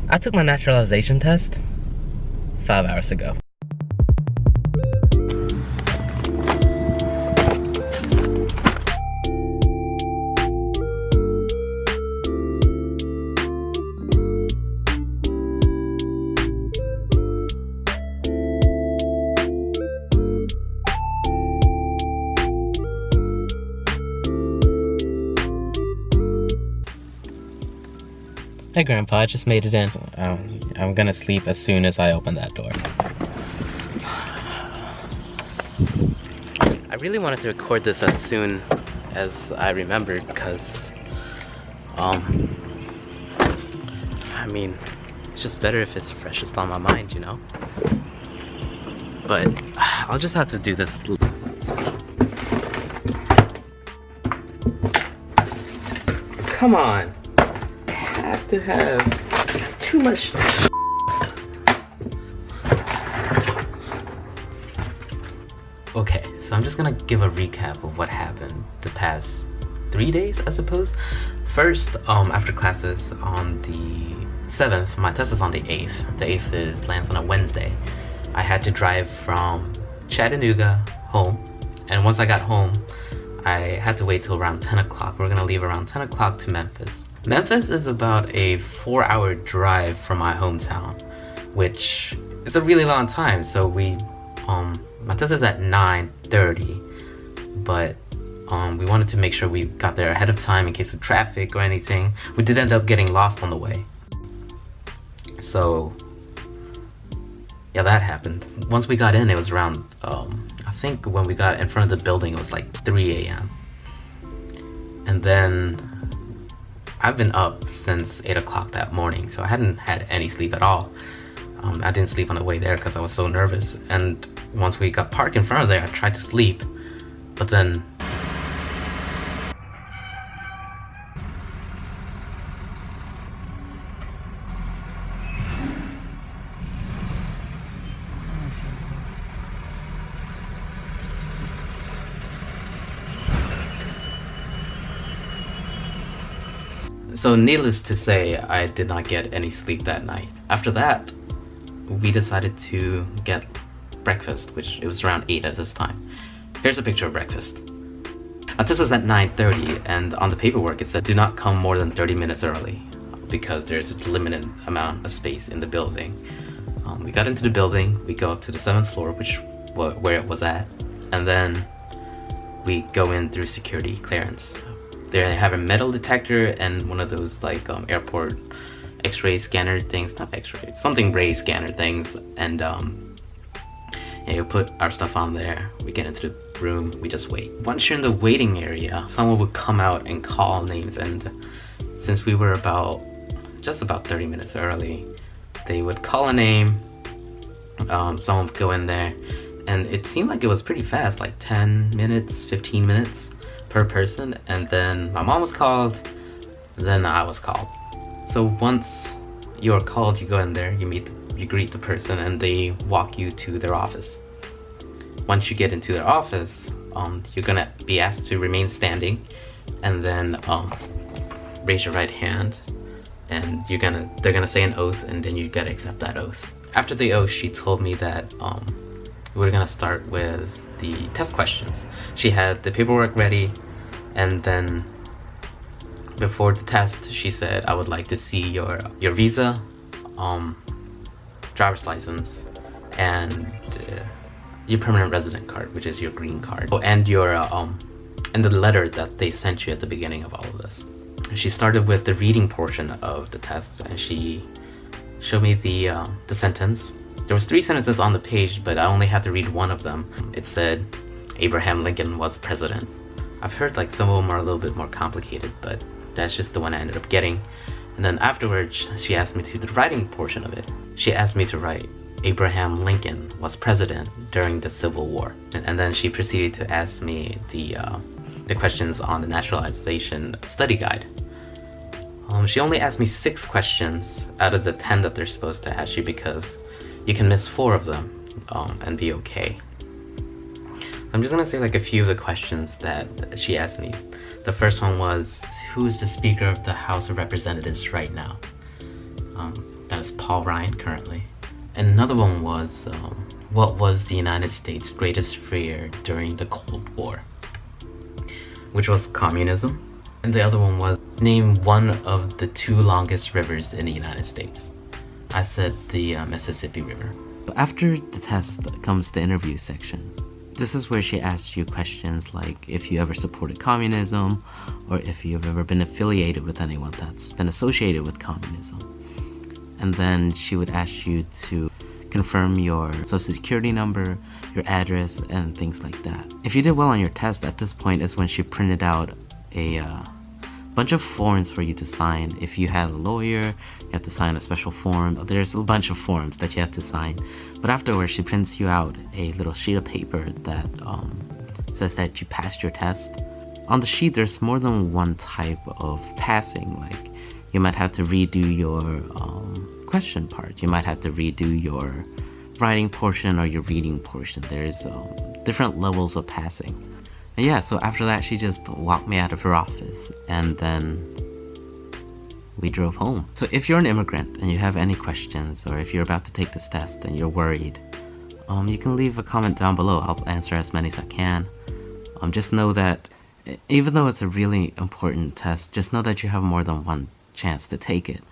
I took my naturalization test 5 hours ago. Hey Grandpa, I just made it in. I'm gonna sleep as soon as I open that door. I really wanted to record this as soon as I remembered because, I mean, it's just better if it's freshest on my mind, you know? But I'll just have to do this. Come on. Have to have too much. Okay, so I'm just gonna give a recap of what happened the past 3 days, I suppose. First, after classes on the 7th, my test is on the 8th. The 8th lands on a Wednesday. I had to drive from Chattanooga home, and once I got home, I had to wait till around 10 o'clock. We're gonna leave around 10 o'clock to Memphis. Memphis is about a 4-hour drive from my hometown, which is a really long time. So my test is at 9:30, but we wanted to make sure we got there ahead of time in case of traffic or anything. We did end up getting lost on the way. So yeah, that happened. Once we got in, it was around, I think when we got in front of the building, it was like 3 a.m. And then I've been up since 8 o'clock that morning, so I hadn't had any sleep at all. I didn't sleep on the way there because I was so nervous. And once we got parked in front of there, I tried to sleep, but then so needless to say, I did not get any sleep that night. After that, we decided to get breakfast, which it was around 8 at this time. Here's a picture of breakfast. This is at 9:30, and on the paperwork it said do not come more than 30 minutes early because there's a limited amount of space in the building. We got into the building, we go up to the 7th floor, where it was at, and then we go in through security clearance. They have a metal detector and one of those like airport x-ray scanner things, not x-ray, something ray scanner things, and yeah, you put our stuff on there, we get into the room, we just wait. Once you're in the waiting area, someone would come out and call names, and since we were just about 30 minutes early, they would call a name, someone would go in there, and it seemed like it was pretty fast, like 10 minutes, 15 minutes per person, and then my mom was called, then I was called. So once you're called, you go in there, you greet the person, and they walk you to their office. Once you get into their office, you're gonna be asked to remain standing, and then raise your right hand, and they're gonna say an oath, and then you gotta accept that oath. After the oath, she told me that we're gonna start with the test questions. She had the paperwork ready, and then before the test, she said, I would like to see your visa, driver's license, and your permanent resident card, which is your green card. Oh, and your and the letter that they sent you at the beginning of all of this. She started with the reading portion of the test, and she showed me the sentence. There was 3 sentences on the page, but I only had to read one of them. It said, Abraham Lincoln was president. I've heard like some of them are a little bit more complicated, but that's just the one I ended up getting. And then afterwards, she asked me to do the writing portion of it. She asked me to write, Abraham Lincoln was president during the Civil War. And then she proceeded to ask me the questions on the naturalization study guide. She only asked me 6 questions out of the 10 that they're supposed to ask you, because you can miss 4 of them and be okay. I'm just gonna say like a few of the questions that she asked me. The first one was, who is the Speaker of the House of Representatives right now? That is Paul Ryan currently. And another one was, what was the United States' greatest fear during the Cold War? Which was communism. And the other one was, name one of the 2 longest rivers in the United States. I said the Mississippi River. After the test comes the interview section. This is where she asks you questions like if you ever supported communism, or if you've ever been affiliated with anyone that's been associated with communism. And then she would ask you to confirm your social security number, your address, and things like that. If you did well on your test, at this point is when she printed out a bunch of forms for you to sign. If you had a lawyer, you have to sign a special form. There's a bunch of forms that you have to sign. But afterwards, she prints you out a little sheet of paper that says that you passed your test. On the sheet, there's more than one type of passing. Like, you might have to redo your question part. You might have to redo your writing portion or your reading portion. There's different levels of passing. And yeah, so after that, she just walked me out of her office, and then we drove home. So if you're an immigrant and you have any questions, or if you're about to take this test and you're worried, you can leave a comment down below. I'll answer as many as I can. Just know that even though it's a really important test, just know that you have more than one chance to take it.